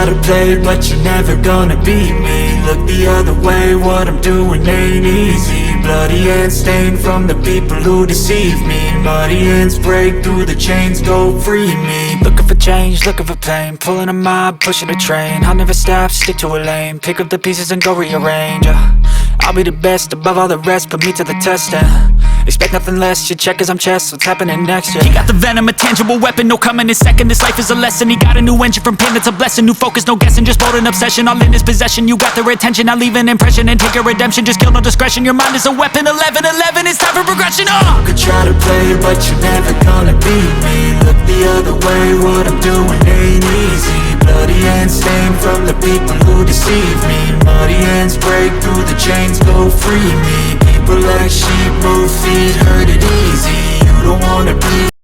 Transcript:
try to play, but you're never gonna beat me. Look the other way, what I'm doing ain't easy. Bloody hands stained from the people who deceive me. Muddy hands break through the chains, go free me. Looking for change, looking for pain, pulling a mob, pushing a train. I'll never stop, stick to a lane, pick up the pieces and go rearrange. I'll be the best above all the rest, put me to the test and expect nothing less, your check is I'm chess, what's happening next, yeah. He got the venom, a tangible weapon, no coming in second. This life is a lesson, he got a new engine from pain, it's a blessing. New focus, no guessing, just bold and obsession. All in his possession, you got their attention. I'll leave an impression and take your redemption. Just kill, no discretion, your mind is a weapon. 11-11, it's time for progression, You could try to play, but you're never gonna beat me. Look the other way, what I'm doing ain't easy. Bloody hands stained from the people who deceive me. Muddy hands break through the chains, go free me. People like sheep move feet, heard it